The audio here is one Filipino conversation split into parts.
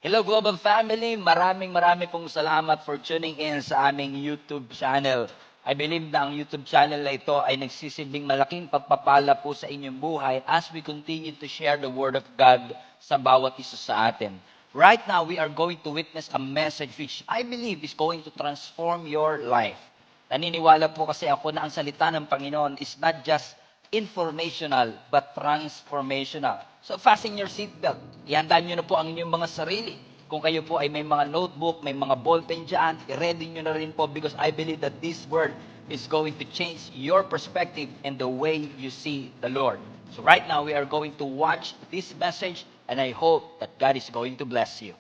Hello Global Family, maraming pong salamat for tuning in sa aming YouTube channel. I believe na ang YouTube channel na ito ay nagsisilbing malaking pagpapala po sa inyong buhay as we continue to share the Word of God sa bawat isa sa atin. Right now, we are going to witness a message which I believe is going to transform your life. Naniniwala po kasi ako na ang salita ng Panginoon is not just informational but transformational. So fasten your seatbelt. Ihanda nyo na po ang inyong mga sarili. Kung kayo po ay may mga notebook, may mga ballpen dyan, i-ready nyo na rin po because I believe that this word is going to change your perspective and the way you see the Lord. So right now, we are going to watch this message and I hope that God is going to bless you.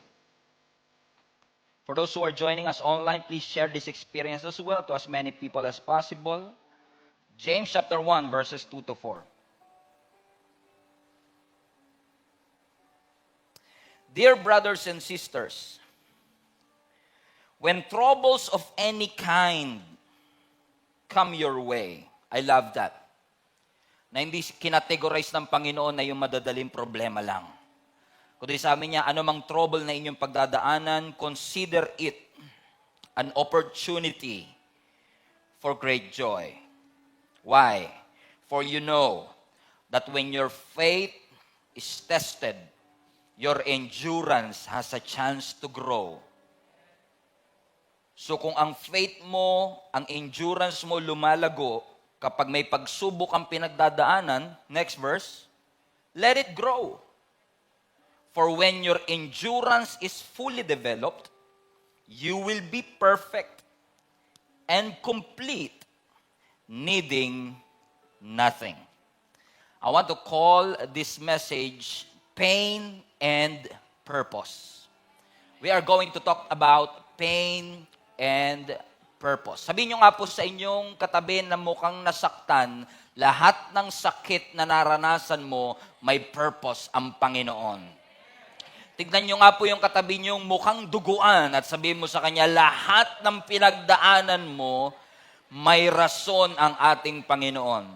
For those who are joining us online, please share this experience as well to as many people as possible. James chapter 1, verses 2 to 4. Dear brothers and sisters, when troubles of any kind come your way, I love that, na hindi kinategorize ng Panginoon na yung madadaling problema lang. Kundi sabi niya, anumang trouble na inyong pagdadaanan, consider it an opportunity for great joy. Why? For you know that when your faith is tested, your endurance has a chance to grow. So kung ang faith mo, ang endurance mo lumalago, kapag may pagsubok ang pinagdadaanan, next verse, let it grow. For when your endurance is fully developed, you will be perfect and complete, needing nothing. I want to call this message Pain and Purpose. We are going to talk about pain and purpose. Sabihin nyo nga po sa inyong katabi na mukhang nasaktan, lahat ng sakit na naranasan mo, may purpose ang Panginoon. Tignan nyo nga po yung katabi nyo mukhang duguan at sabihin mo sa kanya, lahat ng pinagdaanan mo, may rason ang ating Panginoon.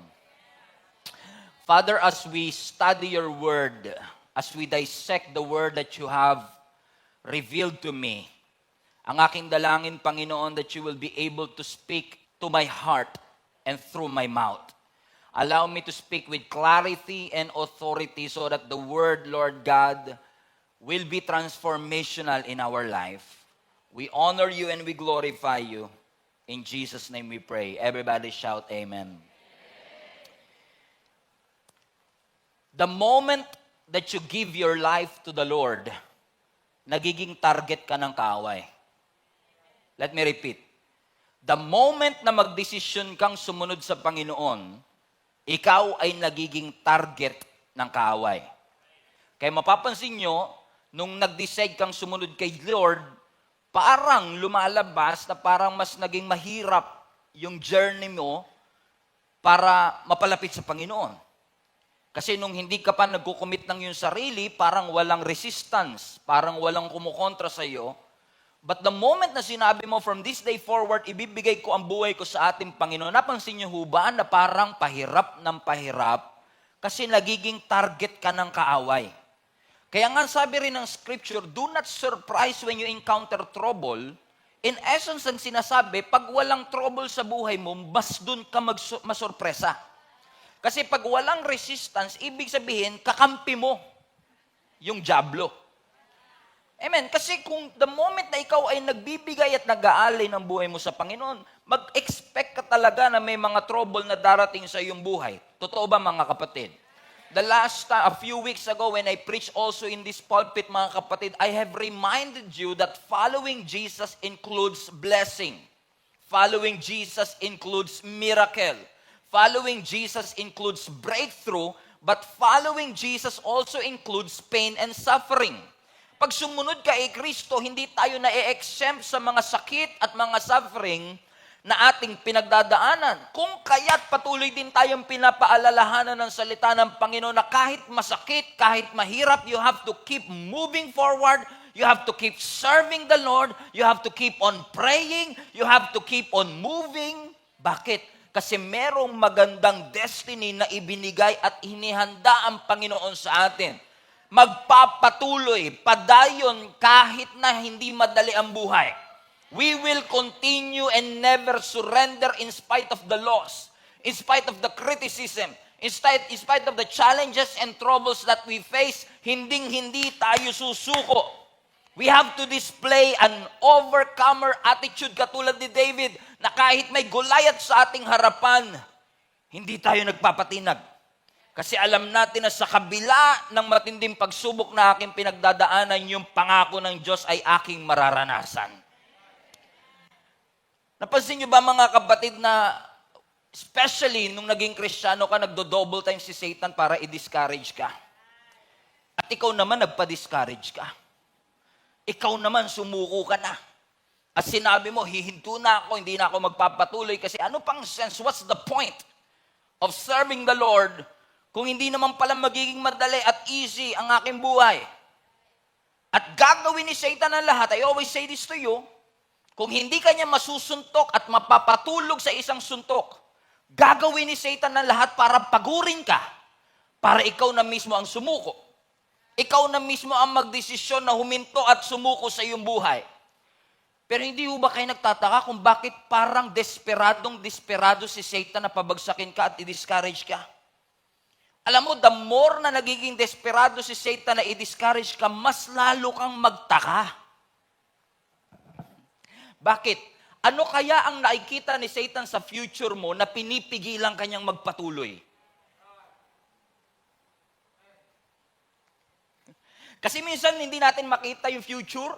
Father, as we study your word, as we dissect the word that you have revealed to me, ang aking dalangin, Panginoon, that you will be able to speak to my heart and through my mouth. Allow me to speak with clarity and authority so that the word, Lord God, will be transformational in our life. We honor you and we glorify you. In Jesus' name we pray. Everybody shout amen. The moment that you give your life to the Lord, nagiging target ka ng kaaway. Let me repeat. The moment na magdesisyon kang sumunod sa Panginoon, ikaw ay nagiging target ng kaaway. Kaya mapapansin nyo, nung nag-decide kang sumunod kay Lord, parang lumalabas na parang mas naging mahirap yung journey mo para mapalapit sa Panginoon. Kasi nung hindi ka pa nagkukumit ng iyong sarili, parang walang resistance, parang walang kumukontra sa iyo. But the moment na sinabi mo, from this day forward, ibibigay ko ang buhay ko sa ating Panginoon, napansin niyo ho ba na parang pahirap ng pahirap kasi nagiging target ka ng kaaway. Kaya nga sabi rin ng scripture, do not surprise when you encounter trouble. In essence, ang sinasabi, pag walang trouble sa buhay mo, mas dun ka masurpresa. Kasi pag walang resistance, ibig sabihin, kakampi mo yung dyablo. Amen. Kasi kung the moment na ikaw ay nagbibigay at nag-aalay ng buhay mo sa Panginoon, mag-expect ka talaga na may mga trouble na darating sa iyong buhay. Totoo ba mga kapatid? A few weeks ago when I preached also in this pulpit, mga kapatid, I have reminded you that following Jesus includes blessing. Following Jesus includes miracle. Following Jesus includes breakthrough, but following Jesus also includes pain and suffering. Pag sumunod ka kay Kristo, hindi tayo na-exempt sa mga sakit at mga suffering na ating pinagdadaanan. Kung kaya't patuloy din tayong pinapaalalahanan ng salita ng Panginoon na kahit masakit, kahit mahirap, you have to keep moving forward, you have to keep serving the Lord, you have to keep on praying, you have to keep on moving. Bakit? Kasi merong magandang destiny na ibinigay at inihanda ang Panginoon sa atin. magpapatuloy, padayon kahit na hindi madali ang buhay. We will continue and never surrender in spite of the loss, in spite of the criticism, in spite of the challenges and troubles that we face. Hinding-hindi tayo susuko. We have to display an overcomer attitude katulad ni David na kahit may Goliath sa ating harapan, hindi tayo nagpapatinag. Kasi alam natin na sa kabila ng matinding pagsubok na aking pinagdadaanan, yung pangako ng Diyos ay aking mararanasan. Napansin niyo ba mga kapatid na especially nung naging Kristiyano ka, nagdo-double time si Satan para i-discourage ka. At ikaw naman nagpa-discourage ka. Ikaw naman, sumuko ka na. At sinabi mo, hihinto na ako, hindi na ako magpapatuloy kasi ano pang sense, what's the point of serving the Lord kung hindi naman pala magiging madali at easy ang aking buhay? At gagawin ni Satan ang lahat. I always say this to you, kung hindi ka niya masusuntok at mapapatulog sa isang suntok, gagawin ni Satan ang lahat para pagurin ka, para ikaw na mismo ang sumuko. Ikaw na mismo ang magdesisyon na huminto at sumuko sa iyong buhay. Pero hindi ba kayo nagtataka kung bakit parang desperado si Satan na pabagsakin ka at i-discourage ka? Alam mo, the more na nagiging desperado si Satan na i-discourage ka, mas lalo kang magtaka. Bakit? Ano kaya ang nakikita ni Satan sa future mo na pinipigilan kanyang magpatuloy? Kasi minsan hindi natin makita yung future,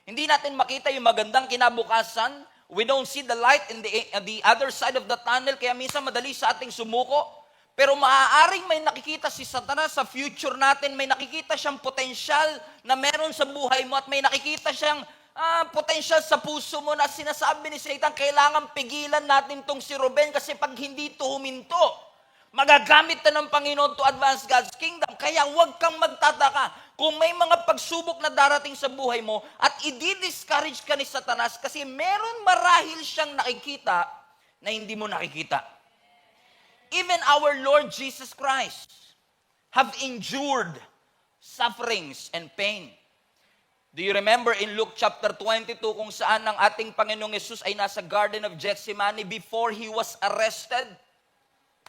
hindi natin makita yung magandang kinabukasan, we don't see the light in the other side of the tunnel, kaya minsan madali sa ating sumuko. Pero maaaring may nakikita si Satanas sa future natin, may nakikita siyang potensyal na meron sa buhay mo at may nakikita siyang potensyal sa puso mo na sinasabi ni Satan, kailangan pigilan natin tong si Ruben kasi pag hindi ito huminto, magagamit na ng Panginoon to advance God's kingdom. Kaya huwag kang magtataka kung may mga pagsubok na darating sa buhay mo at i-discourage ka ni Satanas kasi meron marahil siyang nakikita na hindi mo nakikita. Even our Lord Jesus Christ have endured sufferings and pain. Do you remember in Luke chapter 22 kung saan ang ating Panginoong Yesus ay nasa Garden of Gethsemane before He was arrested?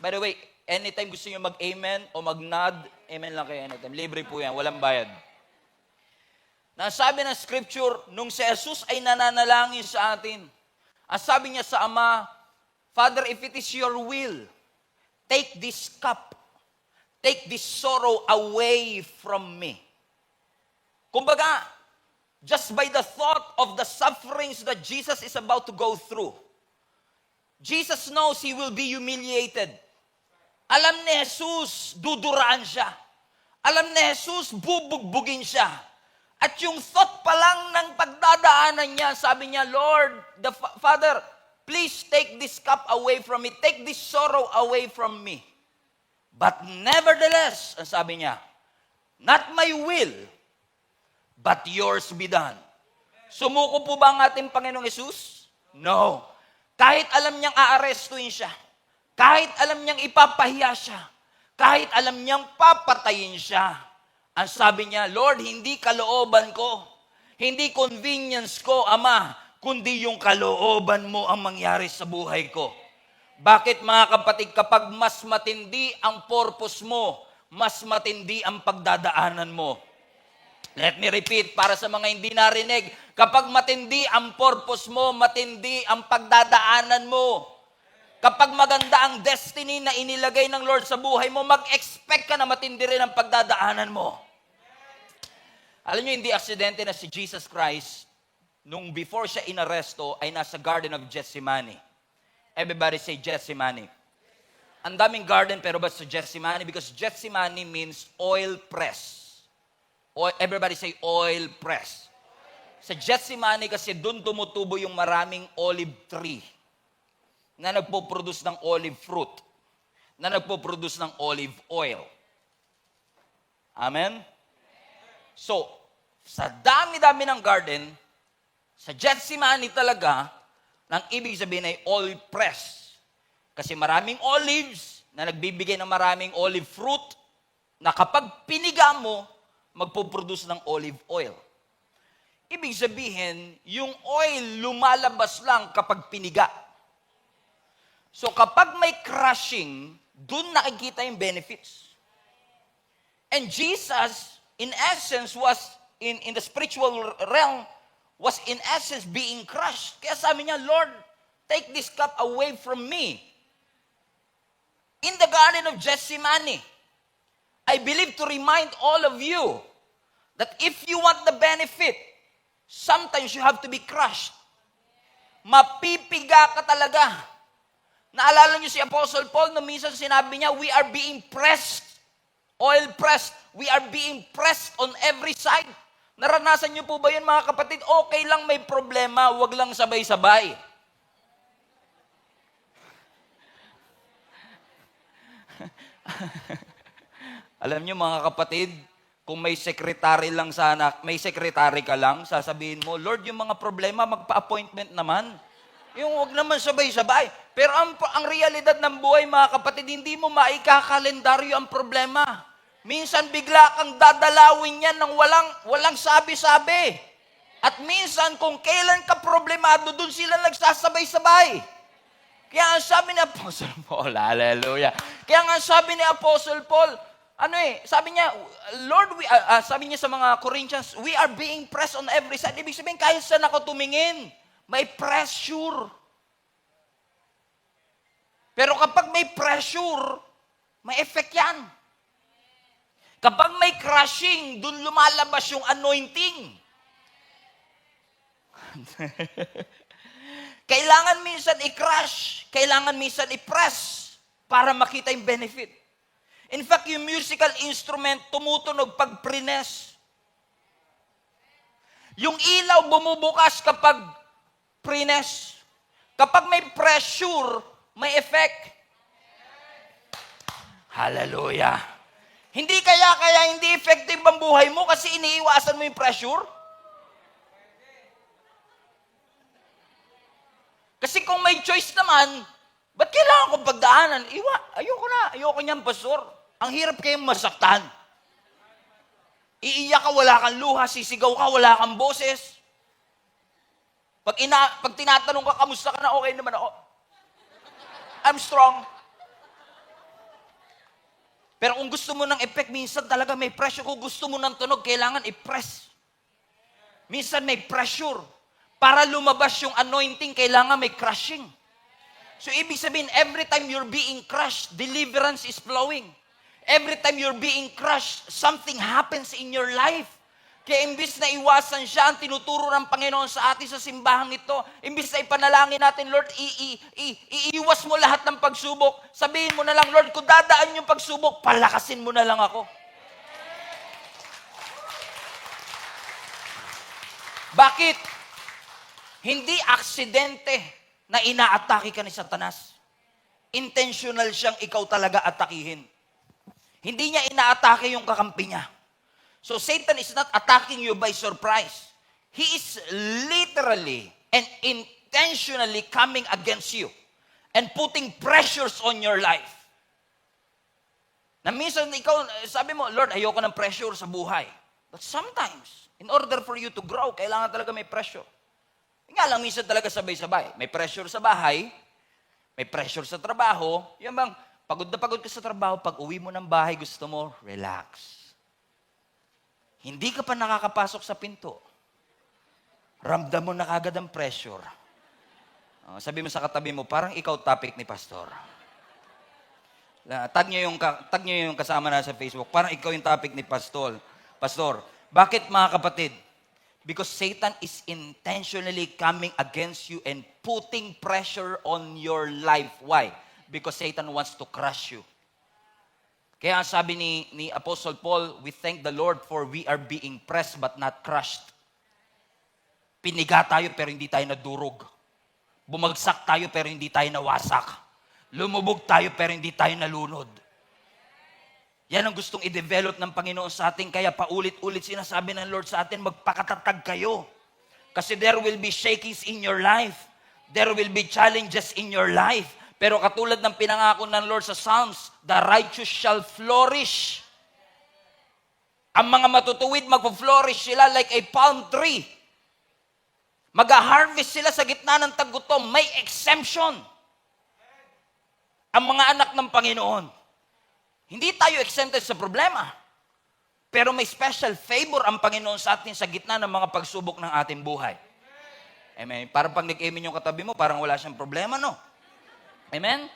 By the way, anytime gusto nyo mag-amen o mag-nod, amen lang kayo anytime. Libre po yan, walang bayad. Nasabi ng scripture, nung si Jesus ay nananalangin sa atin, ang sabi niya sa Ama, Father, if it is your will, take this cup, take this sorrow away from me. Kumbaga, just by the thought of the sufferings that Jesus is about to go through, Jesus knows He will be humiliated. Alam ni Jesus, duduraan siya. Alam ni Jesus, bubugbugin siya. At yung thought pa lang ng pagdadaanan niya, sabi niya, Lord, the Father, please take this cup away from me. Take this sorrow away from me. But nevertheless, ang sabi niya, not my will, but yours be done. Sumuko po ba ang ating Panginoong Yesus? No. Kahit alam niyang aarestuin siya, kahit alam niyang ipapahiya siya, kahit alam niyang papatayin siya, ang sabi niya, Lord, hindi kalooban ko, hindi convenience ko, Ama, kundi yung kalooban mo ang mangyari sa buhay ko. Bakit mga kapatid, kapag mas matindi ang purpose mo, mas matindi ang pagdadaanan mo. Let me repeat para sa mga hindi narinig, kapag matindi ang purpose mo, matindi ang pagdadaanan mo. Kapag maganda ang destiny na inilagay ng Lord sa buhay mo, mag-expect ka na matindi rin ang pagdadaanan mo. Alam niyo, hindi aksidente na si Jesus Christ, nung before siya inaresto, ay nasa Garden of Gethsemane. Everybody say Gethsemane. Ang daming garden, pero ba sa Gethsemane? Because Gethsemane means oil press. Everybody say oil press. Sa Gethsemane kasi doon tumutubo yung maraming olive tree na nagpo-produce ng olive fruit, na nagpo-produce ng olive oil. Amen? So, sa dami-dami ng garden, sa Gethsemane talaga, ang ibig sabihin ay olive press. Kasi maraming olives na nagbibigay ng maraming olive fruit na kapag piniga mo, magpo-produce ng olive oil. Ibig sabihin, yung oil lumalabas lang kapag piniga. So kapag may crushing, dun nakikita yung benefits. And Jesus, in essence, was in the spiritual realm, was in essence being crushed. Kaya sabi niya, Lord, take this cup away from me. In the Garden of Gethsemane, I believe to remind all of you that if you want the benefit, sometimes you have to be crushed. Mapipiga ka talaga. Naalala niyo si Apostle Paul, no, minsan sinabi niya, we are being pressed, oil pressed. We are being pressed on every side. Naranasan niyo po ba yun, mga kapatid? Okay lang may problema, wag lang sabay-sabay. Alam niyo, mga kapatid, kung may sekretary lang sana, may sekretary ka lang, sasabihin mo, Lord, yung mga problema, magpa-appointment naman. Yung wag naman sabay-sabay. Pero ang realidad ng buhay, mga kapatid, hindi mo maikakalendaryo ang problema. Minsan bigla kang dadalawin yan ng walang sabi-sabi. At minsan, kung kailan ka problemado, dun sila nagsasabay-sabay. Kaya ang sabi ni Apostle Paul, hallelujah. Kaya nga sabi ni Apostle Paul, sabi niya, Lord, sabi niya sa mga Corinthians, we are being pressed on every side. Ibig sabihin, kahit saan ako tumingin, may pressure. Pero kapag may pressure, may effect yan. Kapag may crushing, dun lumalabas yung anointing. Kailangan minsan i-crush, kailangan minsan i-press para makita yung benefit. In fact, yung musical instrument tumutunog pag prines. Yung ilaw bumubukas kapag prines. Kapag may pressure, may effect. Hallelujah. Hindi kaya hindi effective ang buhay mo kasi iniiwasan mo yung pressure? Kasi kung may choice naman, ba't kailangan kong pagdaanan? Ayoko niyan, pastor. Ang hirap kayong masaktan. Iiyak ka, wala kang luha, sisigaw ka, wala kang boses. Pag tinatanong ka, kamusta ka na, okay naman ako. I'm strong. Pero kung gusto mo ng effect, minsan talaga may pressure. Kung gusto mo ng tunog, kailangan i-press. Minsan may pressure. Para lumabas yung anointing, kailangan may crushing. So, ibig sabihin, every time you're being crushed, deliverance is flowing. Every time you're being crushed, something happens in your life. Kaya imbis na iwasan siya, ang tinuturo ng Panginoon sa atin sa simbahang ito, imbis na ipanalangin natin, Lord, iiwas mo lahat ng pagsubok. Sabihin mo na lang, Lord, kung dadaan yung pagsubok, palakasin mo na lang ako. Bakit? Hindi aksidente na inaatake ka ni Satanas. Intentional siyang ikaw talaga atakihin. Hindi niya inaatake yung kakampi niya. So Satan is not attacking you by surprise. He is literally and intentionally coming against you and putting pressures on your life. Na minsan ikaw, sabi mo, Lord, ayoko ng pressure sa buhay. But sometimes, in order for you to grow, kailangan talaga may pressure. Nga lang, minsan talaga sabay-sabay. May pressure sa bahay, may pressure sa trabaho. Yan bang, pagod na pagod ka sa trabaho, pag uwi mo ng bahay, gusto mo, relax. Hindi ka pa nakakapasok sa pinto. Ramdam mo na kagad ang pressure. Sabi mo sa katabi mo, parang ikaw topic ni Pastor. Tag niyo yung kasama na sa Facebook, parang ikaw yung topic ni Pastor. Pastor, bakit mga kapatid? Because Satan is intentionally coming against you and putting pressure on your life. Why? Because Satan wants to crush you. Kaya sabi ni Apostle Paul, we thank the Lord for we are being pressed but not crushed. Piniga tayo pero hindi tayo nadurog. Bumagsak tayo pero hindi tayo nawasak. Lumubog tayo pero hindi tayo nalunod. Yan ang gustong i-develop ng Panginoon sa atin. Kaya paulit-ulit sinasabi ng Lord sa atin, magpakatatag kayo. Kasi there will be shakings in your life. There will be challenges in your life. Pero katulad ng pinangako ng Lord sa Psalms, the righteous shall flourish. Ang mga matutuwid, mag-flourish sila like a palm tree. Mag-harvest sila sa gitna ng tagutom. May exemption. Ang mga anak ng Panginoon. Hindi tayo exempted sa problema. Pero may special favor ang Panginoon sa atin sa gitna ng mga pagsubok ng ating buhay. Amen. Parang pag nag-amen yung katabi mo, parang wala siyang problema, no? Amen?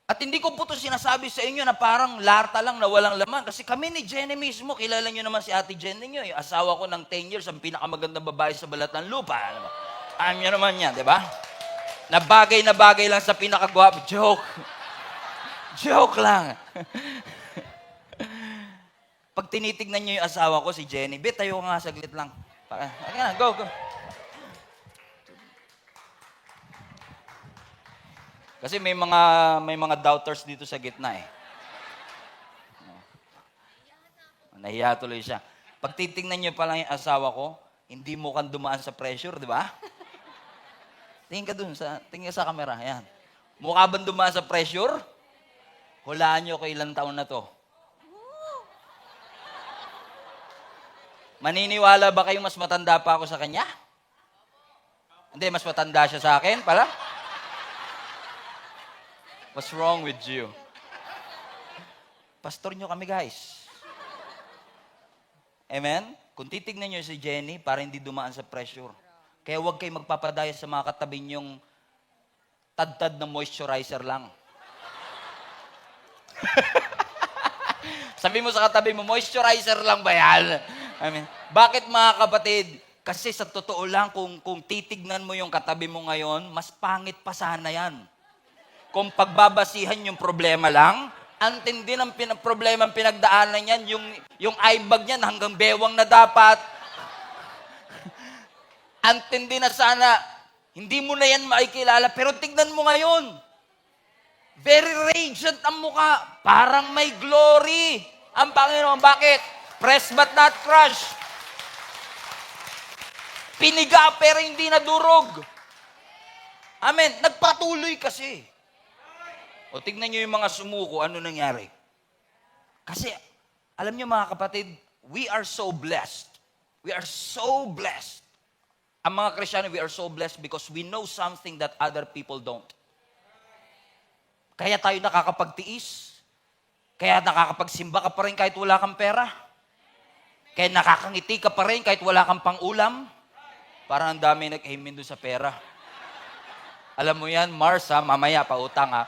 At hindi ko po ito sinasabi sa inyo na parang larta lang na walang laman. Kasi kami ni Jenny mismo, kilala nyo naman si Ate Jenny nyo. Yung asawa ko ng 10 years, ang pinakamagandang babae sa balat ng lupa. Alam nyo naman yan, di ba? Na bagay lang sa pinakagwapo. Joke. Joke lang. Pag tinitignan nyo yung asawa ko, si Jenny, bet, tayo nga saglit lang. Okay, go. Kasi may mga doubters dito sa gitna eh. Nahiya tuloy siya. Pag titingnan niyo pa lang yung asawa ko, hindi mo kan dumaan sa pressure, di ba? Tingin ka sa camera, yan. Mukha bang dumaan sa pressure? Hulaan niyo kung ilang taon na to. Maniniwala ba kayong mas matanda pa ako sa kanya? Hindi, mas matanda siya sa akin pala. What's wrong with you? Pastor nyo kami, guys. Amen? Kung titignan nyo si Jenny, para hindi dumaan sa pressure. Kaya huwag kayo magpapadaya sa mga katabi nyong tad-tad na moisturizer lang. Sabi mo sa katabi mo, moisturizer lang ba yan? Amen. Bakit mga kapatid? Kasi sa totoo lang, kung titignan mo yung katabi mo ngayon, mas pangit pa sana yan. Kung pagbabasihan yung problema lang, ang tindi ng problema ang pinagdaanan niyan, yung eye bag niyan hanggang bewang na dapat. Ang tindi na sana, hindi mo na yan makikilala, pero tignan mo ngayon. Very radiant ang mukha. Parang may glory. Ang Panginoon, bakit? Press but not crush. Piniga pero hindi nadurog. Amen. Nagpatuloy kasi. O tignan nyo yung mga sumuko, ano nangyari? Kasi, alam nyo mga kapatid, we are so blessed. We are so blessed. Ang mga Kristyano, we are so blessed because we know something that other people don't. Kaya tayo nakakapagtiis. Kaya nakakapagsimba ka pa rin kahit wala kang pera. Kaya nakakangiti ka pa rin kahit wala kang pang-ulam. Parang ang dami nag-amen doon sa pera. Alam mo yan, Mars, ha? Mamaya, pautang, ha?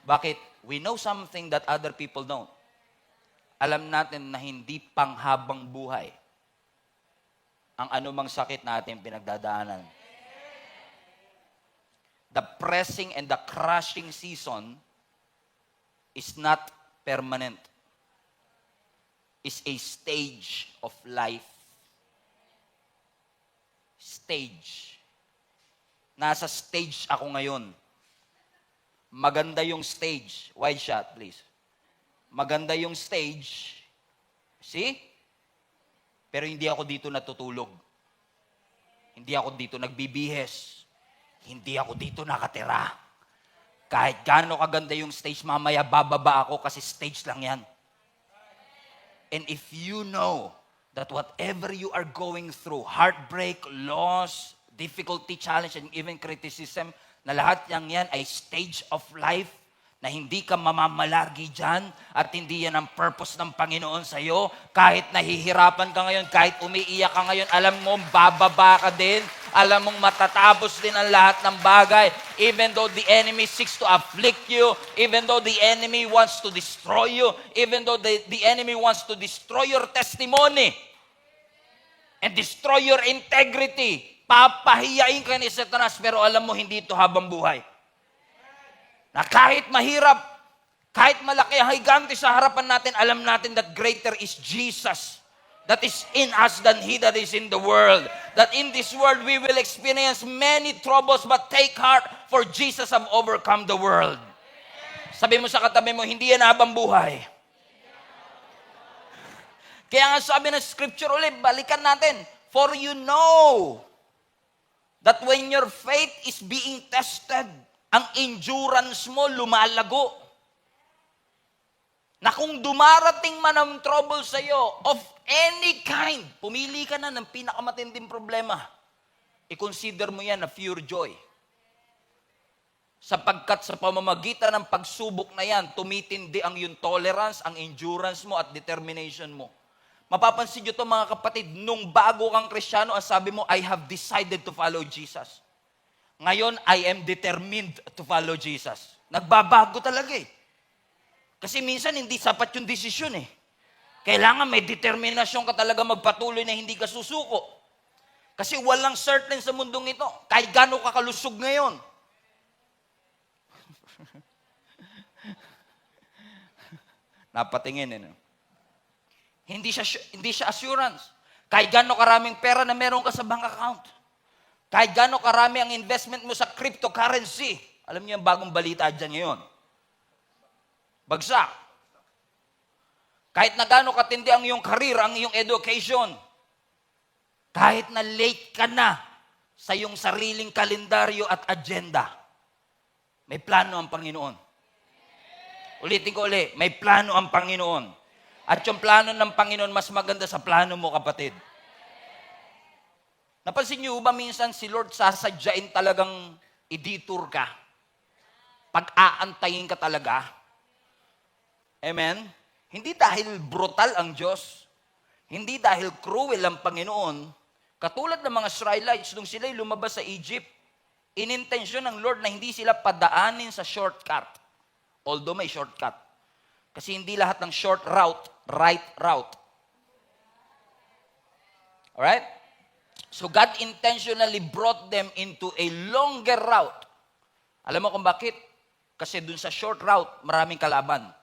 Bakit? We know something that other people don't. Alam natin na hindi panghabang buhay ang anumang sakit na ating pinagdadaanan. The pressing and the crushing season is not permanent. It's a stage of life. Stage. Nasa stage ako ngayon. Maganda yung stage. Wide shot, please. Maganda yung stage. See? Pero hindi ako dito natutulog. Hindi ako dito nagbibihes. Hindi ako dito nakatira. Kahit gaano kaganda yung stage, mamaya bababa ako kasi stage lang yan. And if you know that whatever you are going through, heartbreak, loss, difficulty, challenge, and even criticism, na lahat yan ay stage of life na hindi ka mamamalagi dyan at hindi yan ang purpose ng Panginoon sa'yo. Kahit nahihirapan ka ngayon, kahit umiiyak ka ngayon, alam mo, bababa ka din. Alam mong matatapos din ang lahat ng bagay. Even though the enemy seeks to afflict you, even though the enemy wants to destroy you, even though the enemy wants to destroy your testimony and destroy your integrity, papahiyain ka ni Satanas, pero alam mo, hindi ito habang buhay. Na kahit mahirap, kahit malaki ang higante sa harapan natin, alam natin that greater is Jesus that is in us than he that is in the world. That in this world we will experience many troubles, but take heart, for Jesus have overcome the world. Sabi mo sa katabi mo, hindi yan habang buhay. Kaya nga sabi ng scripture ulit, balikan natin, for you know that when your faith is being tested, ang endurance mo lumalago. Na kung dumarating man ang trouble sa iyo of any kind, pumili ka na ng pinakamatinding problema. I-consider mo yan na pure joy. Sapagkat sa pamamagitan ng pagsubok na yan, tumitindi ang iyong tolerance, ang endurance mo at determination mo. Mapapansin nyo ito mga kapatid, nung bago kang Kristiyano, ang sabi mo, I have decided to follow Jesus. Ngayon, I am determined to follow Jesus. Nagbabago talaga eh. Kasi minsan hindi sapat yung desisyon eh. Kailangan may determinasyon ka talaga magpatuloy na hindi ka susuko. Kasi walang certain sa mundong ito. Kahit gaano ka kalusog ngayon. Napatingin eh. Hindi siya assurance. Kahit gaano karaming pera na meron ka sa bank account. Kahit gaano karami ang investment mo sa cryptocurrency. Alam niyo yung bagong balita dyan ngayon. Bagsak. Kahit na gaano katindi ang iyong career, ang iyong education. Kahit na late ka na sa iyong sariling kalendaryo at agenda. May plano ang Panginoon. Ulitin ko ulit, may plano ang Panginoon. At yung plano ng Panginoon mas maganda sa plano mo, kapatid. Napansin niyo ba minsan si Lord sasadyain talagang i-detour ka? Pag-aantayin ka talaga. Amen? Hindi dahil brutal ang Diyos. Hindi dahil cruel ang Panginoon. Katulad ng mga Israelites, nung sila'y lumabas sa Egypt, inintensyon ng Lord na hindi sila padaanin sa shortcut. Although may shortcut. Kasi hindi lahat ng short route, right route. Alright? So God intentionally brought them into a longer route. Alam mo kung bakit? Kasi dun sa short route, maraming kalaban.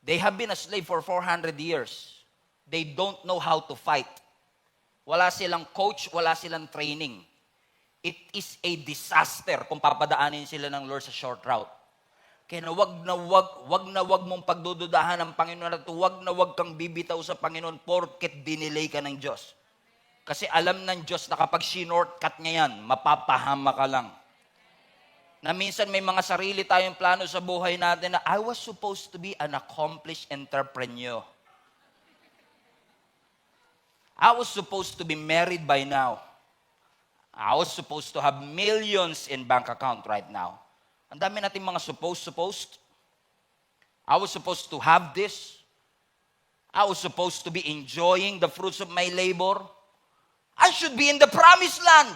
They have been a slave for 400 years. They don't know how to fight. Wala silang coach, wala silang training. It is a disaster kung papadaanin sila ng Lord sa short route. Kaya na wag mong pagdududahan ng Panginoon at wag na wag kang bibitaw sa Panginoon porket dinelay ka ng Diyos. Kasi alam ng Diyos na kapag shortcut niya yan, mapapahama ka lang. Na minsan may mga sarili tayong plano sa buhay natin na I was supposed to be an accomplished entrepreneur. I was supposed to be married by now. I was supposed to have millions in bank account right now. Ang dami natin mga supposed. I was supposed to have this. I was supposed to be enjoying the fruits of my labor. I should be in the promised land.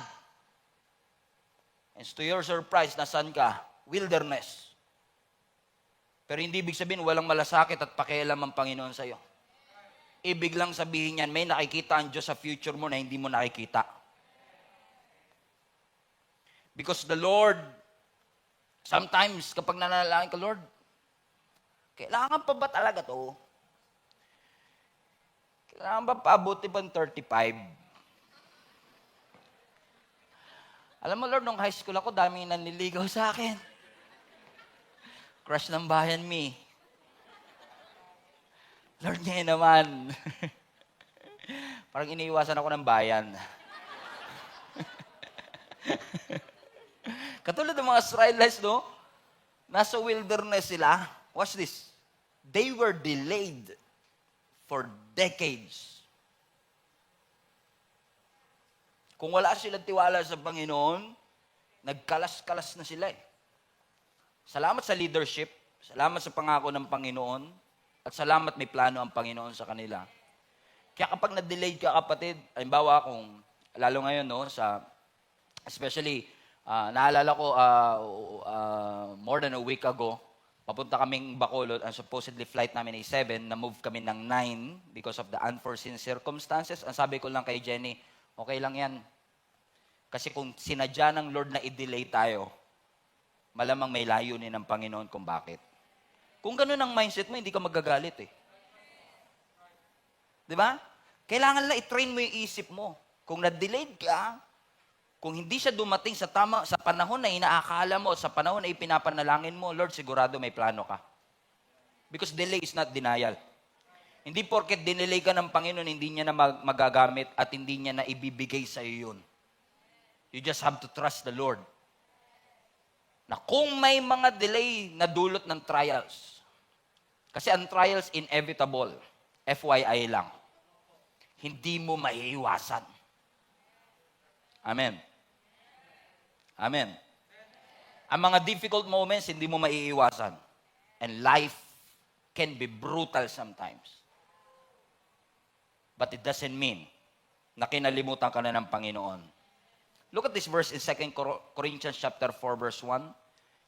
And to your surprise, nasan ka? Wilderness. Pero hindi ibig sabihin, walang malasakit at pakialam ang Panginoon sa'yo. Ibig lang sabihin yan, may nakikita ang Diyos sa future mo na hindi mo nakikita. Because the Lord, sometimes kapag nanalangin ka, Lord, kailangan pa ba talaga to? Kailangan ba paabuti pa 35? Alam mo, Lord, nung high school ako, daming nanliligaw sa akin. Crush ng bayan, me. Lord, ngayon naman. Parang iniiwasan ako ng bayan. Katulad ng mga Israelites, no? Nasa wilderness sila. Watch this. They were delayed for decades. Kung wala silang tiwala sa Panginoon, nagkalas-kalas na sila eh. Salamat sa leadership, salamat sa pangako ng Panginoon, at salamat may plano ang Panginoon sa kanila. Kaya kapag na-delayed ka, kapatid, halimbawa kung, lalo ngayon, no, especially, naalala ko, more than a week ago, papunta kaming Bacolod, ang supposedly flight namin ay 7, na-move kami ng 9 because of the unforeseen circumstances. Ang sabi ko lang kay Jenny, okay lang yan. Kasi kung sinadya ng Lord na i-delay tayo, malamang may layunin ng Panginoon kung bakit. Kung ganun ang mindset mo, hindi ka magagalit eh. Di ba? Kailangan lang i-train mo yung isip mo. Kung na-delayed ka, kung hindi siya dumating sa panahon na inaakala mo, sa panahon na ipinapanalangin mo, Lord, sigurado may plano ka. Because delay is not denial. Hindi porket dinelay ka ng Panginoon, hindi niya na magagamit at hindi niya na ibibigay sa iyo yun. You just have to trust the Lord. na kung may mga delay na dulot ng trials, kasi ang trials inevitable, FYI lang, hindi mo maiiwasan. Amen. Amen. Ang mga difficult moments, hindi mo maiiwasan. And life can be brutal sometimes. But it doesn't mean na kinalimutan ka na ng Panginoon. Look at this verse in 2 Corinthians chapter 4, verse 1.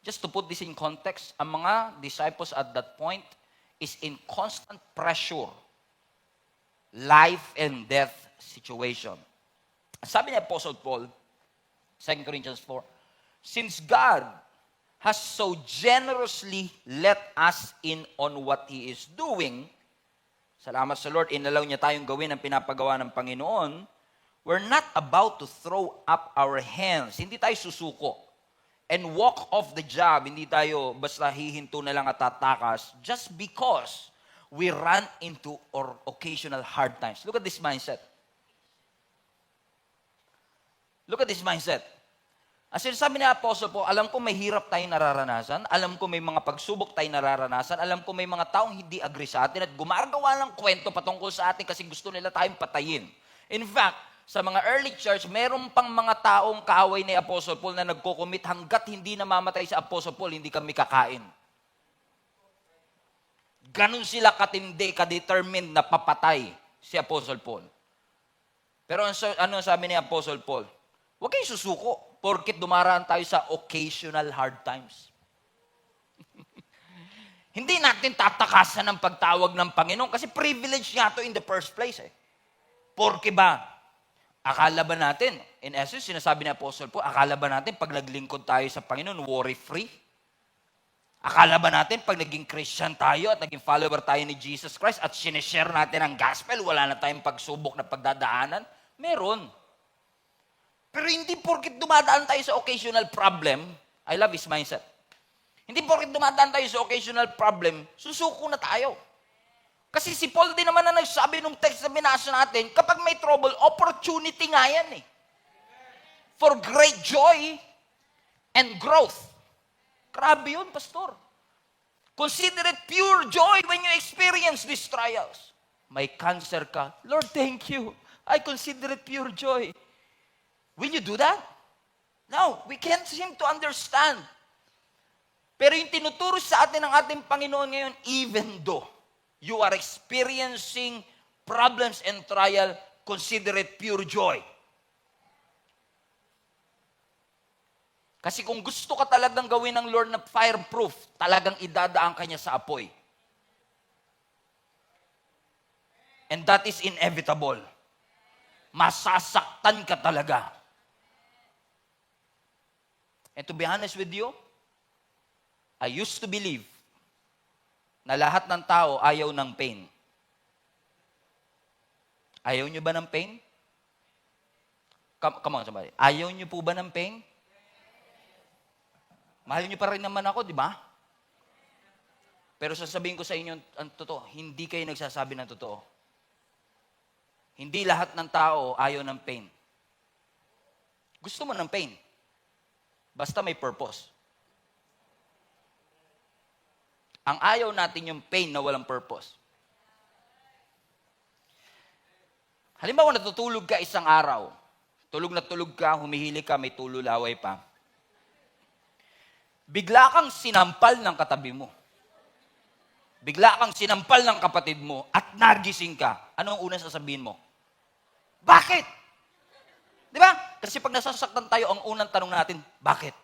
Just to put this in context, ang mga disciples at that point is in constant pressure. Life and death situation. Sabi ni Apostle Paul, 2 Corinthians 4, since God has so generously let us in on what He is doing, salamat sa Lord, inalaw niya tayong gawin ang pinapagawa ng Panginoon, we're not about to throw up our hands. Hindi tayo susuko. And walk off the job. Hindi tayo basta hihinto na lang at tatakas just because we run into or occasional hard times. Look at this mindset. Look at this mindset. Ang sinasabi ni Apostle po, alam ko may hirap tayong nararanasan, alam ko may mga pagsubok tayong nararanasan, alam ko may mga taong hindi agree sa atin at gumagawa ng kwento patungkol sa atin kasi gusto nila tayong patayin. In fact, sa mga early church, meron pang mga taong kaaway ni Apostle Paul na nagko-commit hanggat hindi namamatay si Apostle Paul, hindi kami kakain. Ganun sila katindi, ka-determined na papatay si Apostle Paul. Pero ano sabi ni Apostle Paul? Huwag kayong susuko porket dumaraan tayo sa occasional hard times. Hindi natin tatakasan ng pagtawag ng Panginoon kasi privilege nga to in the first place. Porke ba, akala ba natin, in essence, sinasabi ni Apostle Paul, akala ba natin pag naglingkod tayo sa Panginoon, worry-free? Akala ba natin pag naging Christian tayo at naging follower tayo ni Jesus Christ at sinishare natin ang gospel, wala na tayong pagsubok na pagdadaanan? Meron. Pero hindi porkit dumadaan tayo sa occasional problem, I love his mindset. Hindi porkit dumadaan tayo sa occasional problem, susuko na tayo. Kasi si Paul din naman na nagsabi nung text na binasa natin, kapag may trouble, opportunity nga yan eh. For great joy and growth. Grabe yun, pastor. Consider it pure joy when you experience these trials. May cancer ka. Lord, thank you. I consider it pure joy. Will you do that? No, we can't seem to understand. Pero yung tinuturo sa atin ng ating Panginoon ngayon, even though you are experiencing problems and trial, consider it pure joy. Kasi kung gusto ka talagang gawin ng Lord na fireproof, talagang idadaan ka niya sa apoy. And that is inevitable. Masasaktan ka talaga. And to be honest with you, I used to believe na lahat ng tao ayaw ng pain. Ayaw nyo ba ng pain? Come on, somebody. Ayaw nyo po ba ng pain? Mahal nyo pa rin naman ako, di ba? Pero sasabihin ko sa inyo ang totoo, hindi kayo nagsasabi ng totoo. Hindi lahat ng tao ayaw ng pain. Gusto mo ng pain. Basta may purpose. Ang ayaw natin yung pain na walang purpose. Halimbawa, natutulog ka isang araw. Tulog na tulog ka, humihili ka, may tululaway pa. Bigla kang sinampal ng katabi mo. Bigla kang sinampal ng kapatid mo at nagising ka. Ano ang unang sasabihin mo? Bakit? Di ba? Kasi pag nasasaktan tayo, ang unang tanong natin, bakit?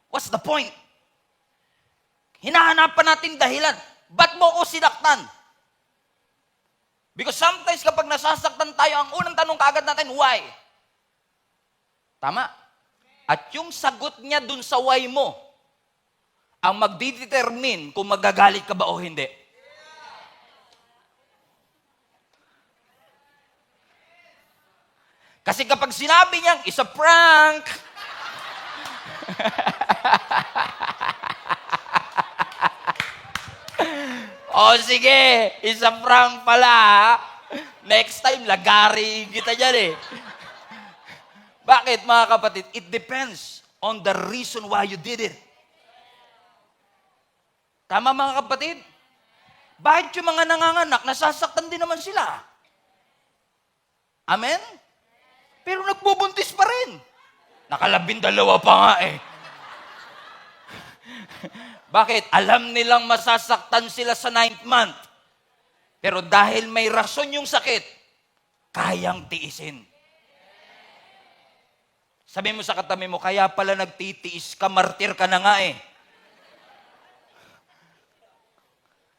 What's the point? Hinahanapan natin dahilan. Ba't mo ko sinaktan? Because sometimes kapag nasasaktan tayo, ang unang tanong kaagad natin, why? Tama. At yung sagot niya dun sa why mo, ang magdidetermine kung magagalit ka ba o hindi. Kasi kapag sinabi niyang, it's a prank, o sige, it's a prank pala, next time, lagari kita dyan eh. Bakit mga kapatid? It depends on the reason why you did it. Tama mga kapatid? Bakit yung mga nanganganak, nasasaktan din naman sila? Amen? Pero nagbubuntis pa rin. Nakalabindalawa pa nga eh. Bakit? Alam nilang masasaktan sila sa 9th month. Pero dahil may rason yung sakit, kayang tiisin. Sabi mo sa katabi mo, kaya pala nagtitiis ka, martir ka na nga eh.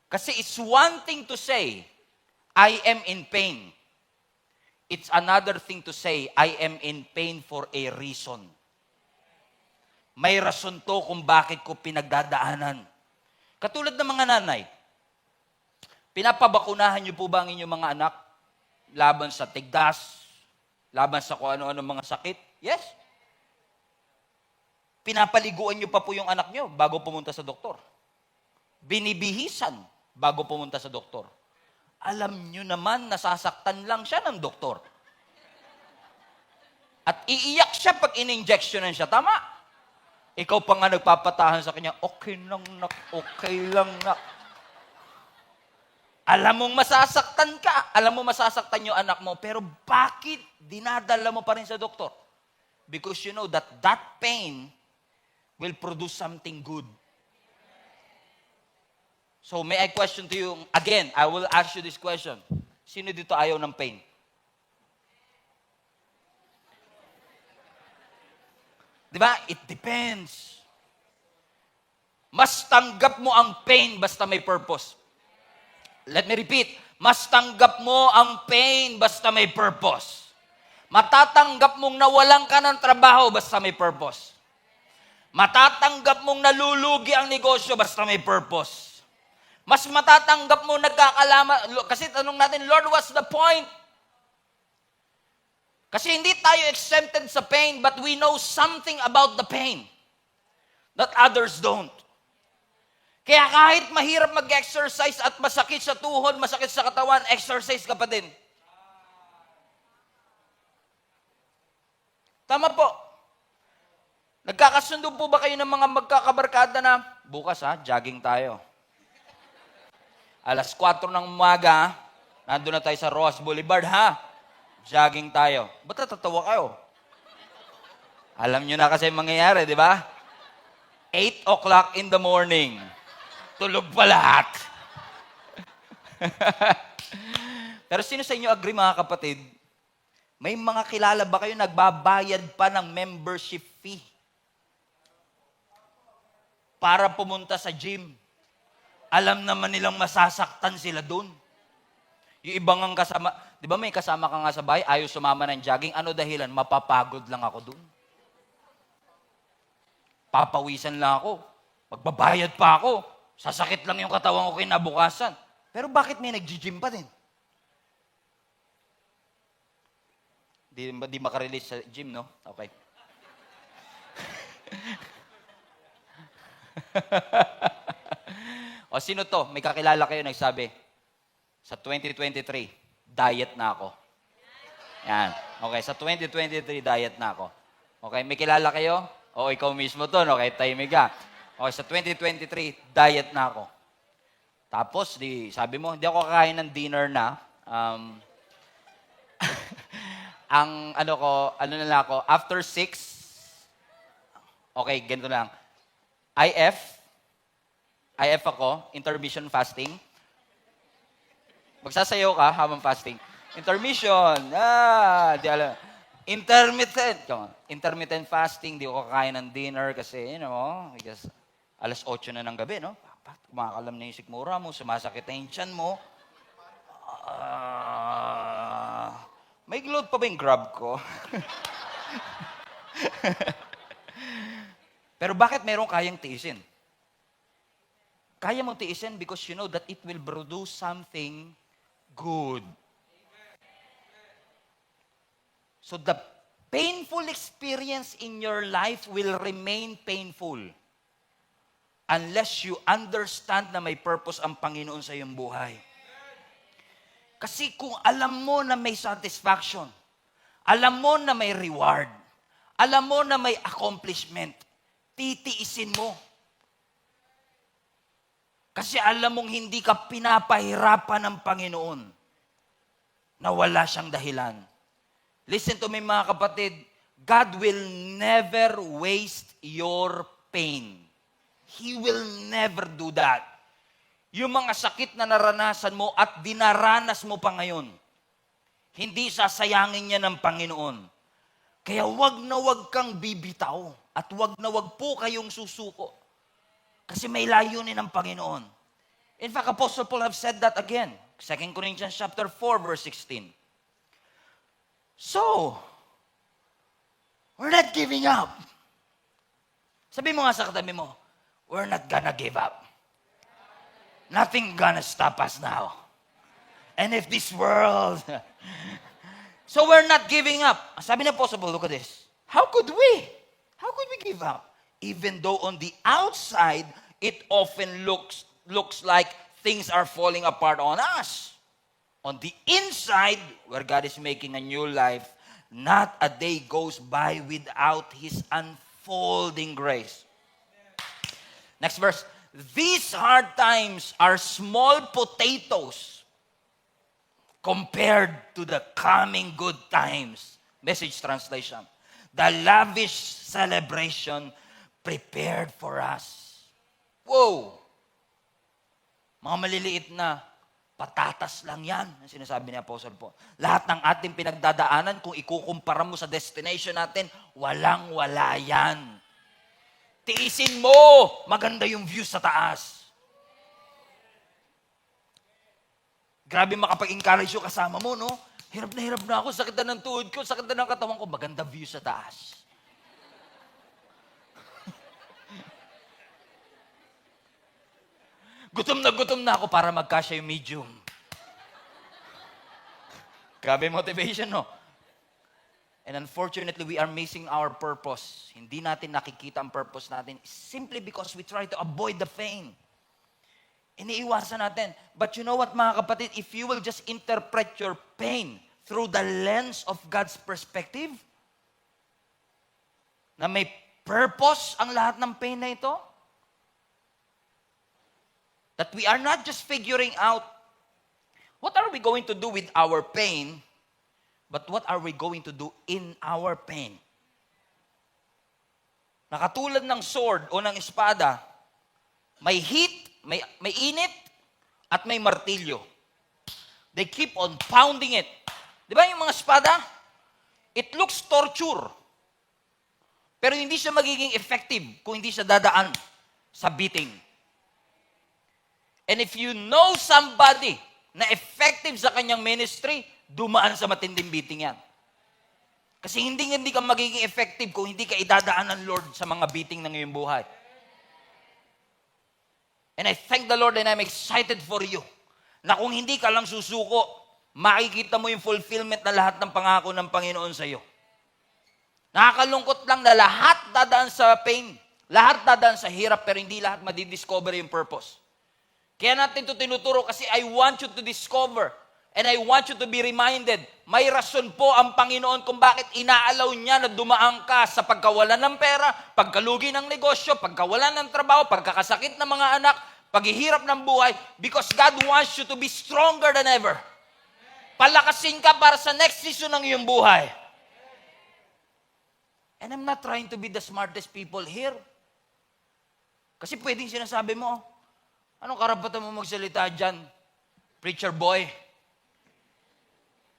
Kasi it's one thing to say, I am in pain. It's another thing to say, I am in pain for a reason. May rason to kung bakit ko pinagdadaanan. Katulad ng mga nanay, pinapabakunahan niyo po ba ang inyong mga anak laban sa tigdas, laban sa kung ano-ano mga sakit? Yes. Pinapaliguan niyo pa po yung anak niyo bago pumunta sa doktor. Binibihisan bago pumunta sa doktor. Alam niyo naman, nasasaktan lang siya ng doktor. At iiyak siya pag in-injectionan siya. Tama? Ikaw pa nga nagpapatahan sa kanya, okay lang nak, okay lang nak. Alam mong masasaktan ka, alam mo masasaktan yung anak mo, pero bakit dinadala mo pa rin sa doktor? Because you know that that pain will produce something good. So may I question to you, again, I will ask you this question. Sino dito ayaw ng pain? Diba? It depends. Mas tanggap mo ang pain basta may purpose. Let me repeat. Mas tanggap mo ang pain basta may purpose. Matatanggap mong nawalan ka ng trabaho basta may purpose. Matatanggap mong nalulugi ang negosyo basta may purpose. Mas matatanggap mo nagkakalama. Kasi tanong natin, Lord, what's the point? Kasi hindi tayo exempted sa pain, but we know something about the pain that others don't. Kaya kahit mahirap mag-exercise at masakit sa tuhod, masakit sa katawan, exercise ka pa din. Tama po. Nagkakasundo po ba kayo ng mga magkakabarkada na, bukas jogging tayo. Alas 4 ng umaga, nandun na tayo sa Roas Boulevard, jogging tayo. Ba't natatawa kayo? Alam nyo na kasi mangyayari, di ba? 8 o'clock in the morning. Tulog pa lahat. Pero sino sa inyo agree mga kapatid? May mga kilala ba kayo nagbabayad pa ng membership fee para pumunta sa gym? Alam naman nilang masasaktan sila doon. Yung ibang ang kasama, di ba may kasama ka nga sa bahay, ayaw sumama ng jogging, ano dahilan? Mapapagod lang ako doon. Papawisan lang ako. Magbabayad pa ako. Sasakit lang yung katawan ko kinabukasan. Pero bakit may nag-gym pa din? Di makarelate sa gym, no? Okay. O sino to? May kakilala kayo nagsabi, sa 2023, diet na ako. Yan. Okay, sa 2023, diet na ako. Okay, may kilala kayo? O ikaw mismo to, no? Kahit tahimik ka. Okay, sa 2023, diet na ako. Tapos, sabi mo, hindi ako kakain ng dinner na. Ano na lang ako, after 6, okay, ganito lang. IF ako, intermission fasting. Magsasayaw ka habang fasting. Intermission. Di alam. Intermittent fasting. Di ako kakain ng dinner kasi, because alas 8 na ng gabi, no? Kumakalam na yung sikmura mo, sumasakit na yung tiyan mo. May load pa ba yung grab ko? Pero bakit merong kayang tiisin? Kaya mong tiisin because you know that it will produce something good. So the painful experience in your life will remain painful unless you understand na may purpose ang Panginoon sa iyong buhay. Kasi kung alam mo na may satisfaction, alam mo na may reward, alam mo na may accomplishment, titiisin mo. Kasi alam mong hindi ka pinapahirapan ng Panginoon na wala siyang dahilan. Listen to me mga kapatid, God will never waste your pain. He will never do that. Yung mga sakit na naranasan mo at dinaranas mo pa ngayon, hindi sasayangin niya ng Panginoon. Kaya wag na wag kang bibitaw at wag na wag po kayong susuko. Kasi may layunin ng Panginoon. In fact, Apostle Paul have said that again. 2 Corinthians chapter 4, verse 16. So, we're not giving up. Sabi mo nga sa katabi mo, we're not gonna give up. Nothing gonna stop us now. And if this world... So we're not giving up. Sabi na Apostle Paul, look at this. How could we? How could we give up? Even though on the outside, it often looks like things are falling apart on us. On the inside, where God is making a new life, not a day goes by without His unfolding grace. Next verse. These hard times are small potatoes compared to the coming good times. Message translation. The lavish celebration prepared for us. Whoa! Mga maliliit na patatas lang yan, ang sinasabi ni Apostle Paul. Lahat ng ating pinagdadaanan, kung ikukumpara mo sa destination natin, walang-wala yan. Tiisin mo, maganda yung view sa taas. Grabe makapag-encourage yung kasama mo, no? Hirap na ako, sakit na ng tuhod ko, sakit na ng katawan ko, maganda view sa taas. Gutom na ako para magkasya yung medium. Grabe motivation, no? And unfortunately, we are missing our purpose. Hindi natin nakikita ang purpose natin simply because we try to avoid the pain. Iniiwasan natin. But you know what, mga kapatid? If you will just interpret your pain through the lens of God's perspective, na may purpose ang lahat ng pain na ito, that we are not just figuring out what are we going to do with our pain, but what are we going to do in our pain? Nakatulad ng sword o ng espada, may heat, may init, at may martilyo. They keep on pounding it. Di ba yung mga espada? It looks torture. Pero hindi siya magiging effective kung hindi siya dadaan sa beating. And if you know somebody na effective sa kanyang ministry, dumaan sa matinding beating yan. Kasi hindi ka magiging effective kung hindi ka idadaan ng Lord sa mga beating ng iyong buhay. And I thank the Lord and I'm excited for you na kung hindi ka lang susuko, makikita mo yung fulfillment na lahat ng pangako ng Panginoon sa iyo. Nakakalungkot lang na lahat dadaan sa pain, lahat dadaan sa hirap, pero hindi lahat madidiscover yung purpose. Kaya natin ito tinuturo kasi I want you to discover and I want you to be reminded, may rason po ang Panginoon kung bakit inaalaw niya na dumaan ka sa pagkawalan ng pera, pagkalugi ng negosyo, pagkawalan ng trabaho, pagkakasakit ng mga anak, paghihirap ng buhay, because God wants you to be stronger than ever. Palakasin ka para sa next season ng iyong buhay. And I'm not trying to be the smartest people here. Kasi pwedeng sinasabi mo, anong karapatan mo magsalita dyan, preacher boy?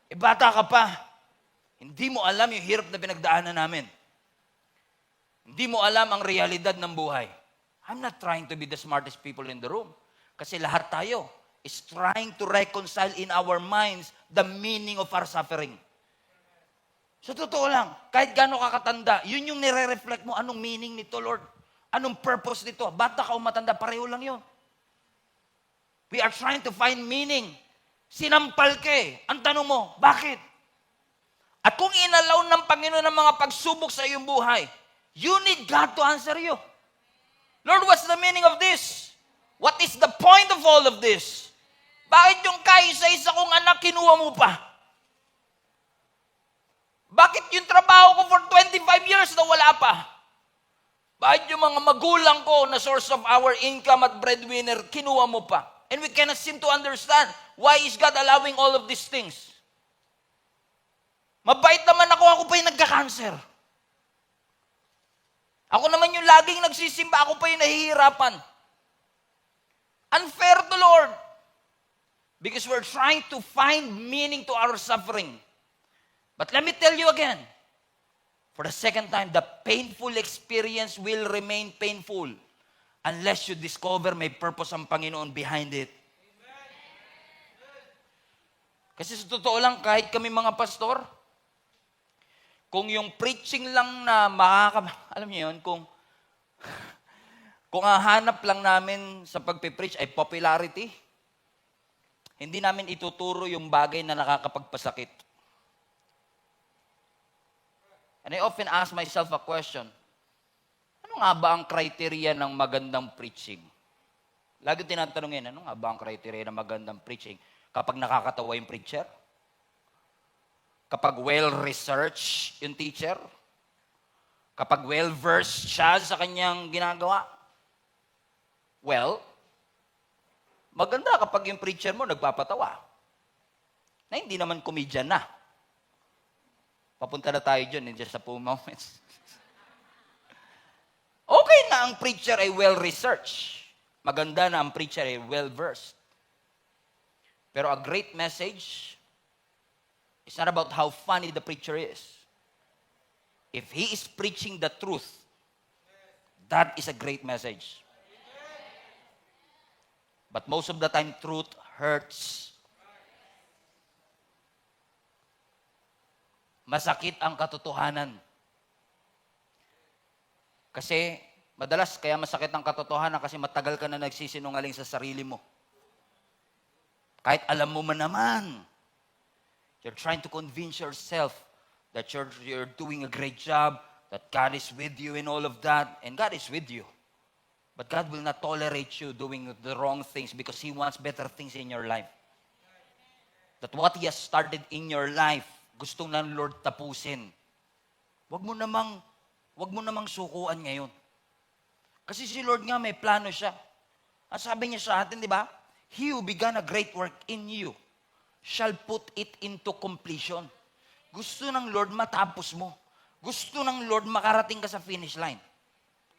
Bata ka pa. Hindi mo alam yung hirap na pinagdaanan namin. Hindi mo alam ang realidad ng buhay. I'm not trying to be the smartest people in the room. Kasi lahat tayo is trying to reconcile in our minds the meaning of our suffering. So totoo lang, kahit gano'n kakatanda, yun yung nire-reflect mo, anong meaning nito, Lord? Anong purpose nito? Bata ka o matanda, pareho lang yun. We are trying to find meaning. Sinampal ka eh. Ang tanong mo, bakit? At kung inalaw ng Panginoon ng mga pagsubok sa iyong buhay, you need God to answer you. Lord, what's the meaning of this? What is the point of all of this? Bakit yung kaisa-isa kong anak kinuha mo pa? Bakit yung trabaho ko for 25 years na wala pa? Bakit yung mga magulang ko na source of our income at breadwinner, kinuha mo pa? And we cannot seem to understand why is God allowing all of these things. Mabait naman ako pa yung nagka-cancer. Ako naman yung laging nagsisimba, ako pa yung nahihirapan. Unfair to Lord. Because we're trying to find meaning to our suffering. But let me tell you again, for the second time, the painful experience will remain painful unless you discover may purpose ang Panginoon behind it. Kasi sa totoo lang, kahit kami mga pastor, kung yung preaching lang na alam niyo yun, kung ang hanap lang namin sa pagpipreach ay popularity, hindi namin ituturo yung bagay na nakakapagpasakit. And I often ask myself a question, ano nga ba ang criteria ng magandang preaching? Lagi tinatanungin, ano nga ba ang criteria ng magandang preaching? Kapag nakakatawa yung preacher? Kapag well-researched yung teacher? Kapag well-versed siya sa kanyang ginagawa? Well, maganda kapag yung preacher mo nagpapatawa. Na hindi naman comedian na. Papunta na tayo dyan in just a few moments. Okay na ang preacher ay well-researched. Maganda na ang preacher ay well-versed. Pero a great message, it's not about how funny the preacher is. If he is preaching the truth, that is a great message. But most of the time, truth hurts. Masakit ang katotohanan. Kasi, madalas, kaya masakit ang katotohanan kasi matagal ka na nagsisinungaling sa sarili mo. Kahit alam mo man naman, you're trying to convince yourself that you're doing a great job, that God is with you in all of that, and God is with you. But God will not tolerate you doing the wrong things because He wants better things in your life. That what He has started in your life, gusto ng Lord tapusin. Wag mo namang sukuan ngayon. Kasi si Lord nga may plano siya. Ang sabi niya sa atin, di ba? He who began a great work in you shall put it into completion. Gusto ng Lord matapos mo. Gusto ng Lord makarating ka sa finish line.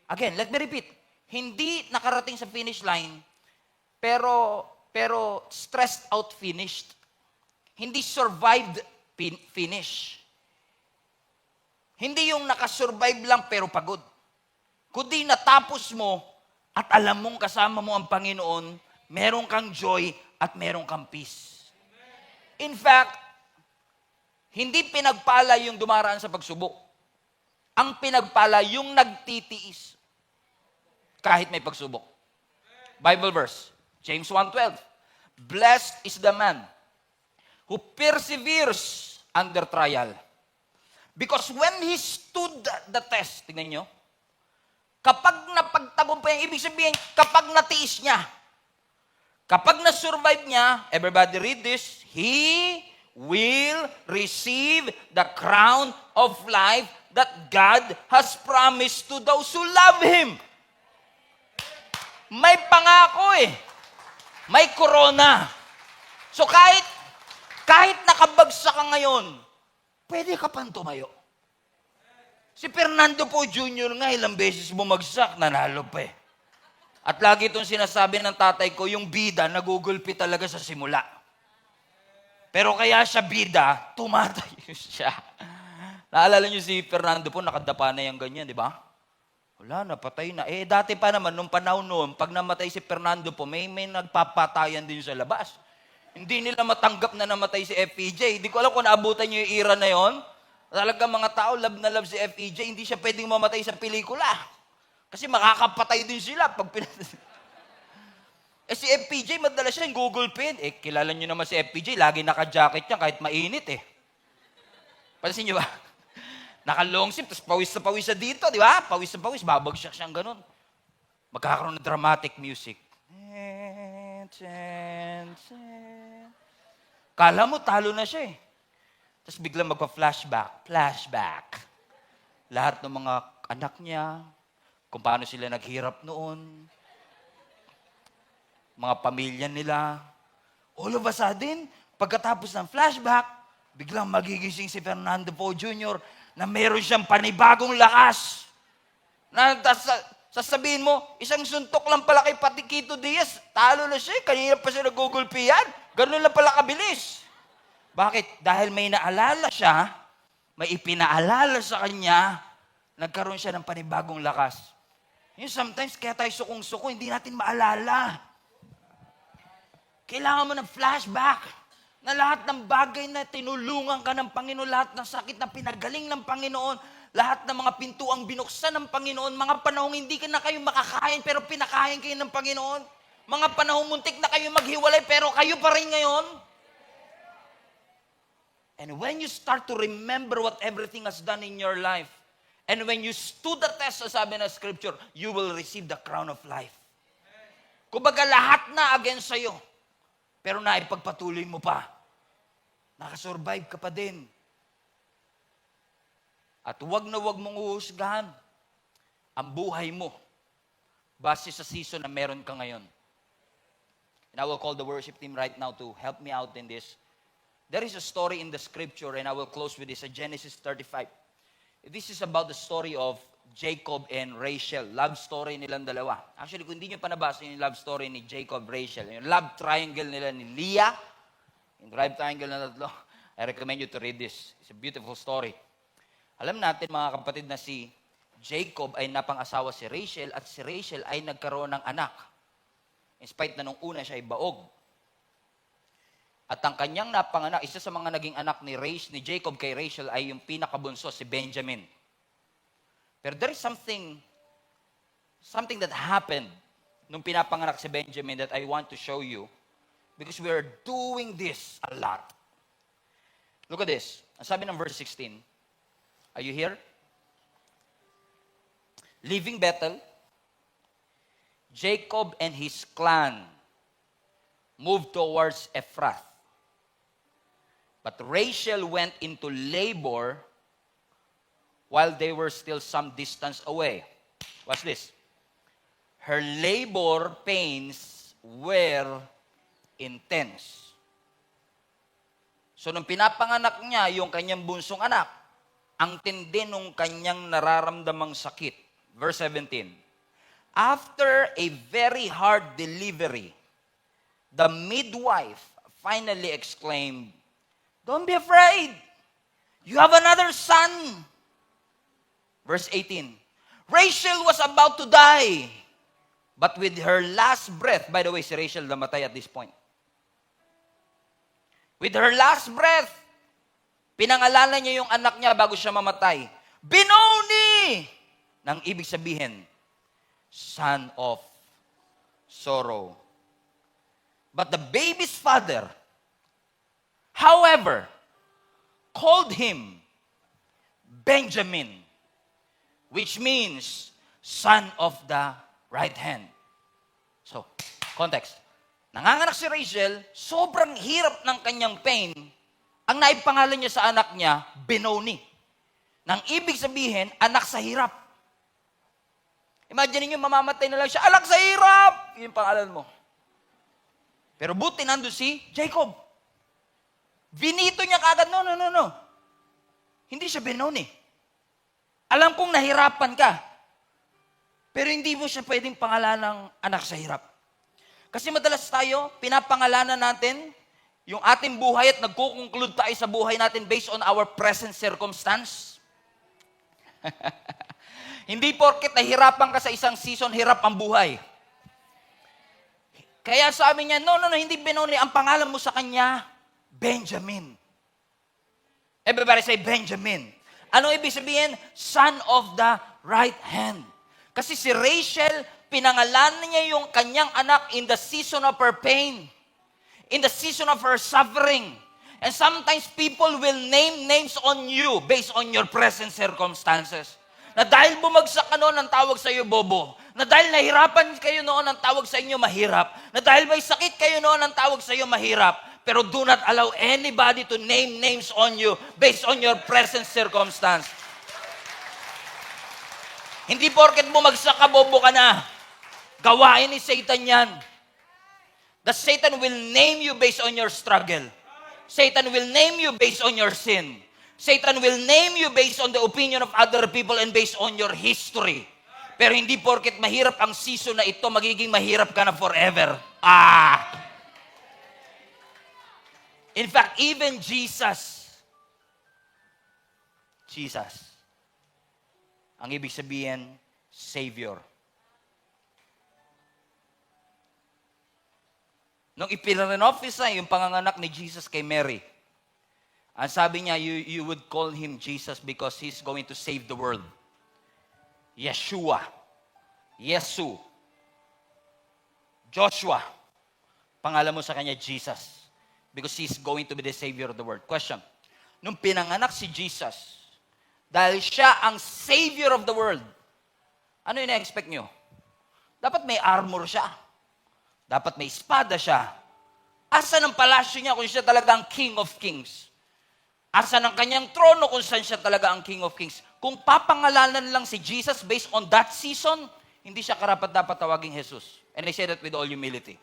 Again, let me repeat. Hindi nakarating sa finish line, pero stressed out finished. Hindi survived finish. Hindi yung nakasurvive lang pero pagod. Kundi natapos mo at alam mong kasama mo ang Panginoon, meron kang joy at meron kang peace. In fact, hindi pinagpala yung dumaraan sa pagsubok. Ang pinagpala yung nagtitiis kahit may pagsubok. Bible verse, James 1:12. Blessed is the man who perseveres under trial. Because when he stood the test, tingnan nyo, kapag napagtagumpay, ibig sabihin, kapag natiis niya, kapag na-survive niya, everybody read this, he will receive the crown of life that God has promised to those who love Him. May pangako eh. May corona. So kahit nakabagsak ka ngayon, pwede ka pang tumayo. Si Fernando po Jr. nga, ilang beses bumagsak, nanalo pa eh. At lagi itong sinasabi ng tatay ko, yung bida, nagugulpi talaga sa simula. Pero kaya siya bida, tumatayo siya. Naalala niyo si Fernando po, nakadapa na yung ganyan, di ba? Wala, napatay na. Dati pa naman, nung panahon noon, pag namatay si Fernando po, may nagpapatayan din sa labas. Hindi nila matanggap na namatay si FPJ. Hindi ko alam kung naabutan niyo yung era na yon. Talagang mga tao, love na love si FPJ, hindi siya pwedeng mamatay sa pelikula. Kasi makakapatay din sila. Si FPJ, madalas siya yung Google Pin. Kilala niyo naman si FPJ, lagi naka-jacket niya kahit mainit eh. Pansin niyo ba? Naka-long sleeve, tapos pawis na pawis dito, di ba? Pawis na pawis, babagsak siyang ganun. Magkakaroon ng dramatic music. Kala mo, talo na siya eh. Tapos biglang magpa-flashback. Lahat ng mga anak niya, kung paano sila naghirap noon, mga pamilya nila. All of a sudden, pagkatapos ng flashback, biglang magigising si Fernando Poe Jr. na meron siyang panibagong lakas. Na sasabihin mo, isang suntok lang pala kay Patiquito Diaz, talo na siya, kanina pa siya nagugulpihan. Ganun lang pala kabilis. Bakit? Dahil may naalala siya, may ipinaalala sa kanya, nagkaroon siya ng panibagong lakas. Sometimes, kaya tayo sukong-suko, hindi natin maalala. Kailangan mo ng flashback na lahat ng bagay na tinulungan ka ng Panginoon, lahat ng sakit na pinagaling ng Panginoon, lahat ng mga pintuang binuksan ng Panginoon, mga panahong hindi ka na kayo makakain pero pinakain kayo ng Panginoon, mga panahong muntik na kayo maghiwalay pero kayo pa rin ngayon. And when you start to remember what everything has done in your life, and when you stood the test, sabi ng Scripture, you will receive the crown of life. Kumbaga lahat na against sa'yo, pero naipagpatuloy mo pa. Nakasurvive ka pa din. At huwag na huwag mong uhusgahan ang buhay mo base sa season na meron ka ngayon. And I will call the worship team right now to help me out in this. There is a story in the scripture, and I will close with this, Genesis 35. This is about the story of Jacob and Rachel. Love story nilang dalawa. Actually, kung hindi nyo pa nabasa yung love story ni Jacob, Rachel, yung love triangle nila ni Leah, yung love triangle na tatlo, I recommend you to read this. It's a beautiful story. Alam natin, mga kapatid, na si Jacob ay napang-asawa si Rachel at si Rachel ay nagkaroon ng anak. In spite na nung una siya ay baog. At ang kanyang napanganak, isa sa mga naging anak ni Jacob kay Rachel ay yung pinakabunso, si Benjamin. Pero there is something that happened nung pinapanganak si Benjamin that I want to show you because we are doing this a lot. Look at this. Ang sabi ng verse 16. Are you here? Leaving Bethel, Jacob and his clan moved towards Ephrath. But Rachel went into labor while they were still some distance away. Watch this. Her labor pains were intense. So nung pinapanganak niya yung kanyang bunsong anak, ang tindi nung kanyang nararamdamang sakit. Verse 17. After a very hard delivery, the midwife finally exclaimed, "Don't be afraid. You have another son." Verse 18. Rachel was about to die, but with her last breath, by the way, si Rachel namatay at this point. With her last breath, pinangalanan niya yung anak niya bago siya mamatay. Benoni! Nang ibig sabihin, son of sorrow. But the baby's father, however, called him Benjamin, which means son of the right hand. So, context. Nanganganak si Rachel, sobrang hirap ng kanyang pain. Ang naipangalan niya sa anak niya, Benoni. Nang ibig sabihin, anak sa hirap. Imagine niyo, mamamatay na lang siya, anak sa hirap! Yung pangalan mo. Pero buti nandun si Jacob. Vinito niya kagad, no. Hindi siya Benoni. Alam kong nahirapan ka, pero hindi mo siya pwedeng pangalan ng anak sa hirap. Kasi madalas tayo, pinapangalanan natin yung ating buhay at nagkukonclude tayo sa buhay natin based on our present circumstance. Hindi porket nahirapan ka sa isang season, hirap ang buhay. Kaya sabi niya, no, hindi Benoni. Ang pangalan mo sa kanya, Benjamin. Everybody say Benjamin. Ano ibig sabihin? Son of the right hand. Kasi si Rachel, pinangalanan niya yung kanyang anak in the season of her pain. In the season of her suffering. And sometimes people will name names on you based on your present circumstances. Na dahil bumagsak ka noon, ang tawag sa iyo bobo. Na dahil nahirapan kayo noon, ang tawag sa inyo mahirap. Na dahil may sakit kayo noon, ang tawag sa iyo mahirap. Pero do not allow anybody to name names on you based on your present circumstance. Hindi porket bumagsak ka, bobo ka na. Gawain ni Satan yan. The Satan will name you based on your struggle. Satan will name you based on your sin. Satan will name you based on the opinion of other people and based on your history. Pero hindi porket mahirap ang season na ito, magiging mahirap ka na forever. In fact, even Jesus, ang ibig sabihin, Savior. Nung ipinrenoffis na yung panganganak ni Jesus kay Mary, ang sabi niya, you would call him Jesus because he's going to save the world. Yeshua, Yesu, Joshua, pangalan mo sa kanya, Jesus. Because he's going to be the Savior of the world. Question, nung pinanganak si Jesus, dahil siya ang Savior of the world, ano yung na-expect nyo? Dapat may armor siya. Dapat may espada siya. Asan ang palasyo niya kung siya talaga ang King of Kings? Asan ang kanyang trono kung saan siya talaga ang King of Kings? Kung papangalanan lang si Jesus based on that season, hindi siya karapat-dapat tawaging Jesus. And I say that with all humility.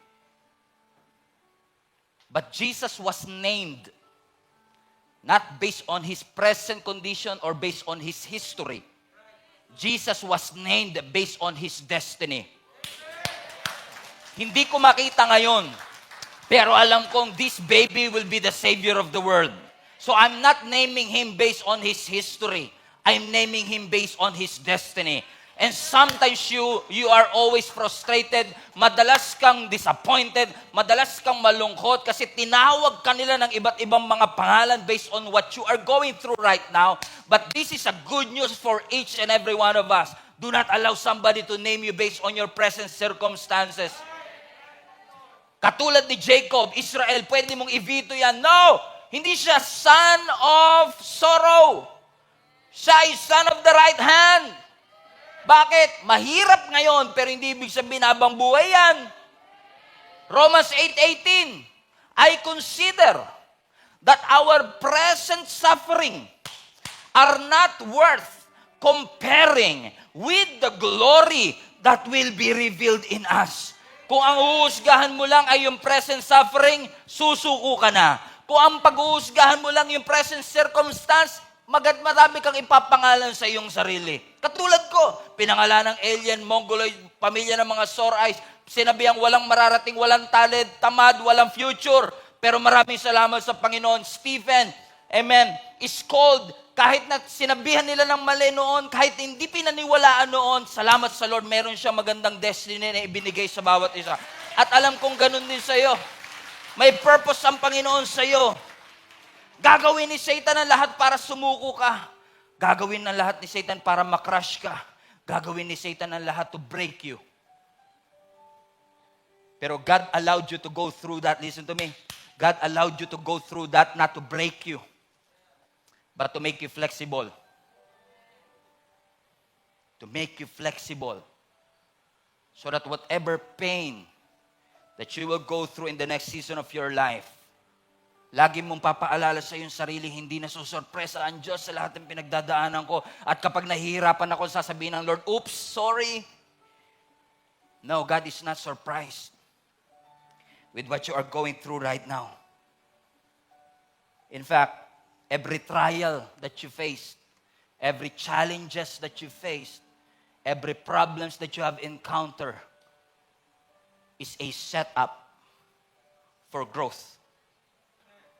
But Jesus was named not based on his present condition or based on his history. Jesus was named based on his destiny. Hindi ko makita ngayon, pero alam kong this baby will be the Savior of the world. So I'm not naming him based on his history. I'm naming him based on his destiny. And sometimes you are always frustrated, madalas kang disappointed, madalas kang malungkot kasi tinawag ka nila ng iba't ibang mga pangalan based on what you are going through right now. But this is a good news for each and every one of us. Do not allow somebody to name you based on your present circumstances. Katulad ni Jacob, Israel, pwede mong i-veto yan. No! Hindi siya son of sorrow. Siya ay son of the right hand. Bakit? Mahirap ngayon, pero hindi ibig sabihin habang buhay yan. Romans 8:18, I consider that our present suffering are not worth comparing with the glory that will be revealed in us. Kung ang uusgahan mo lang ay yung present suffering, susuko ka na. Kung ang pag-uusgahan mo lang yung present circumstance, marami kang ipapangalan sa iyong sarili. Katulad ko, pinangalan ng alien, mongoloid, pamilya ng mga Sorites, sinabihang walang mararating, walang talent, tamad, walang future. Pero maraming salamat sa Panginoon. Stephen, amen, is called, kahit na sinabihan nila ng mali noon, kahit hindi pinaniwalaan noon, salamat sa Lord, meron siyang magandang destiny na ibinigay sa bawat isa. At alam kong ganun din sa iyo. May purpose ang Panginoon sa iyo. Gagawin ni Satan ang lahat para sumuko ka. Gagawin ng lahat ni Satan para makrush ka. Gagawin ni Satan ang lahat to break you. Pero God allowed you to go through that. Listen to me. God allowed you to go through that not to break you, but to make you flexible. To make you flexible. So that whatever pain that you will go through in the next season of your life, lagi mong papaalala sa iyong sarili, hindi na susurpresa ang Diyos sa lahat ng pinagdadaanan ko. At kapag nahihirapan ako, sasabihin ng Lord, oops, sorry. No, God is not surprised with what you are going through right now. In fact, every trial that you faced, every challenges that you faced, every problems that you have encountered is a setup for growth.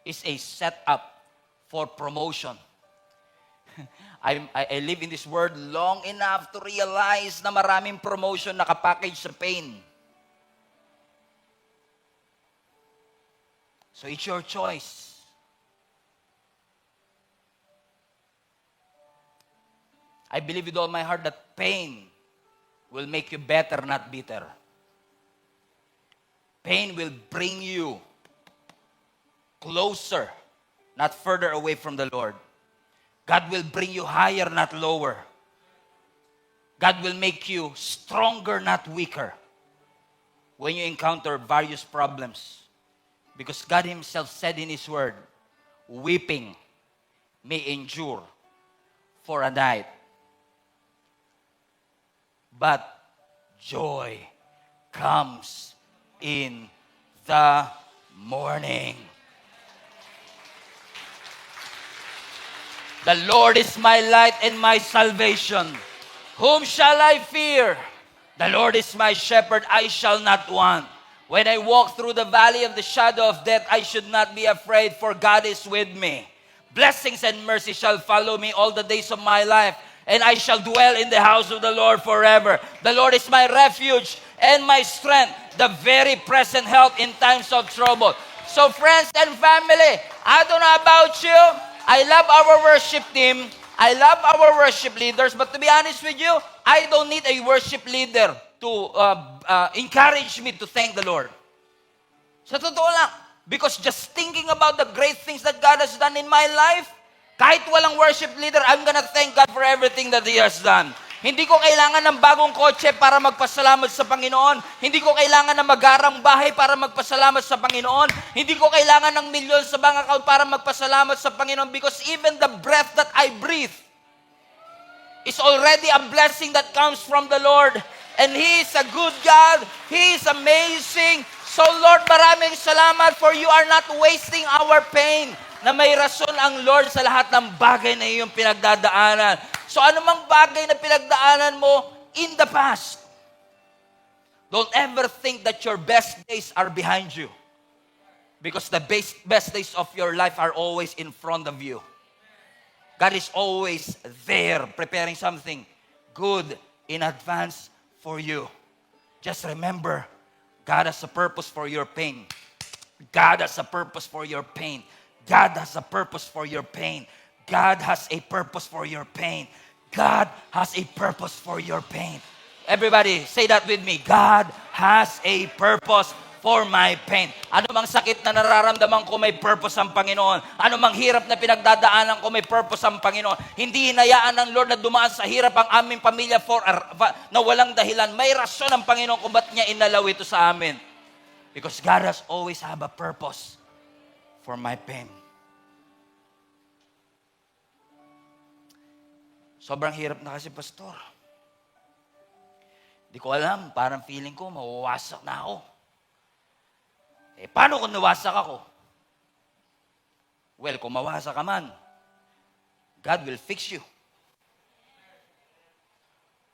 Is a setup for promotion. I live in this world long enough to realize na maraming promotion nakapackage sa pain. So it's your choice. I believe with all my heart that pain will make you better, not bitter. Pain will bring you closer, not further away from the Lord. God will bring you higher, not lower. God will make you stronger, not weaker when you encounter various problems. Because God Himself said in His Word, weeping may endure for a night, but joy comes in the morning. The Lord is my light and my salvation. Whom shall I fear? The Lord is my shepherd, I shall not want. When I walk through the valley of the shadow of death, I should not be afraid, for God is with me. Blessings and mercy shall follow me all the days of my life, and I shall dwell in the house of the Lord forever. The Lord is my refuge and my strength, the very present help in times of trouble. So friends and family, I don't know about you, I love our worship team, I love our worship leaders, but to be honest with you, I don't need a worship leader to encourage me to thank the Lord. Sa totoo lang, because just thinking about the great things that God has done in my life, kahit walang worship leader, I'm gonna thank God for everything that He has done. Hindi ko kailangan ng bagong kotse para magpasalamat sa Panginoon. Hindi ko kailangan ng magarang bahay para magpasalamat sa Panginoon. Hindi ko kailangan ng milyon sa bank account para magpasalamat sa Panginoon, because even the breath that I breathe is already a blessing that comes from the Lord. And He is a good God. He is amazing. So Lord, maraming salamat for you are not wasting our pain. Na may rason ang Lord sa lahat ng bagay na iyong pinagdadaanan. So anumang bagay na pinagdaanan mo in the past, don't ever think that your best days are behind you. Because the best days of your life are always in front of you. God is always there, preparing something good in advance for you. Just remember, God has a purpose for your pain. God has a purpose for your pain. God has a purpose for your pain. God has a purpose for your pain. God has a purpose for your pain. Everybody, say that with me. God has a purpose for my pain. Ano mang sakit na nararamdaman ko, may purpose ang Panginoon. Ano mang hirap na pinagdadaanan ko, may purpose ang Panginoon. Hindi hinayaan ng Lord na dumaan sa hirap ang aming pamilya na walang dahilan. May rason ang Panginoon kung ba't niya inalaw ito sa amin. Because God has always have a purpose for my pain. Sobrang hirap na kasi, Pastor. Hindi ko alam, parang feeling ko, mawawasak na ako. Paano kung nawasak ako? Well, kung mawasak ka man, God will fix you.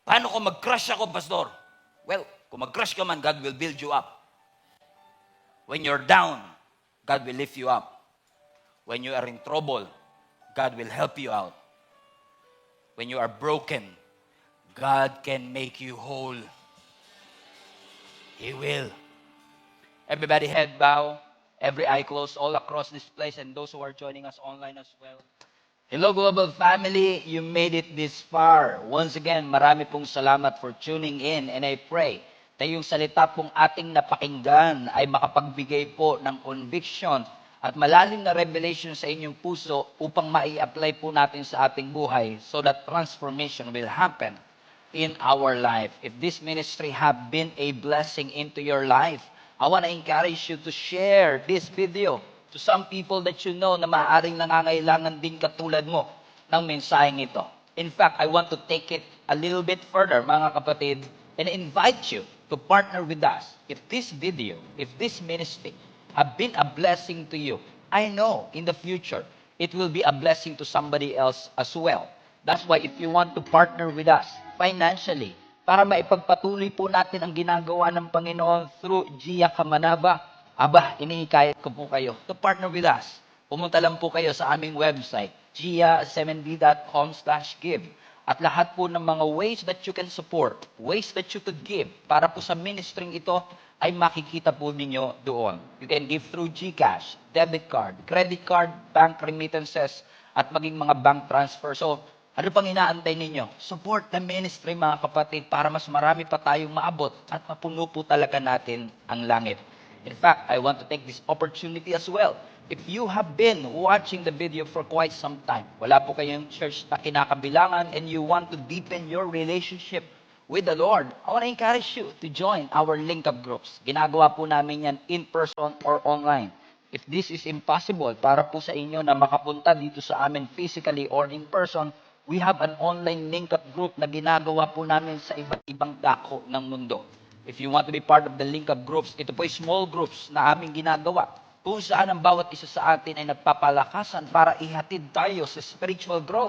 Paano kung mag-crush ako, Pastor? Well, kung mag-crush ka man, God will build you up. When you're down, God will lift you up. When you are in trouble, God will help you out. When you are broken, God can make you whole. He will. Everybody head bow, every eye closed all across this place, and those who are joining us online as well. Hello Global Family, you made it this far. Once again, marami pong salamat for tuning in, and I pray na yung salita pong ating napakinggan ay makapagbigay po ng conviction at malalim na revelation sa inyong puso upang mai-apply po natin sa ating buhay so that transformation will happen in our life. If this ministry have been a blessing into your life, I want to encourage you to share this video to some people that you know na maaaring nangangailangan din katulad mo ng mensaheng ito. In fact, I want to take it a little bit further, mga kapatid, and invite you to partner with us. If this video, if this ministry have been a blessing to you, I know in the future, it will be a blessing to somebody else as well. That's why if you want to partner with us financially, para maipagpatuloy po natin ang ginagawa ng Panginoon through Gia Kamanaba, inihikayat ko po kayo to partner with us. Pumunta lang po kayo sa aming website, gia7d.com/give. At lahat po ng mga ways that you can support, ways that you could give, para po sa ministering ito, ay makikita po ninyo doon. You can give through GCash, debit card, credit card, bank remittances, at maging mga bank transfer. So, ano pang inaantay ninyo? Support the ministry, mga kapatid, para mas marami pa tayong maabot at mapuno po talaga natin ang langit. In fact, I want to take this opportunity as well. If you have been watching the video for quite some time, wala po kayong church na kinakabilangan, and you want to deepen your relationship with the Lord, I want to encourage you to join our link-up groups. Ginagawa po namin yan in person or online. If this is impossible para po sa inyo na makapunta dito sa amin physically or in person, we have an online link-up group na ginagawa po namin sa iba't ibang dako ng mundo. If you want to be part of the link-up groups, ito po ay small groups na aming ginagawa kung saan ang bawat isa sa atin ay nagpapalakasan para ihatid tayo sa spiritual growth.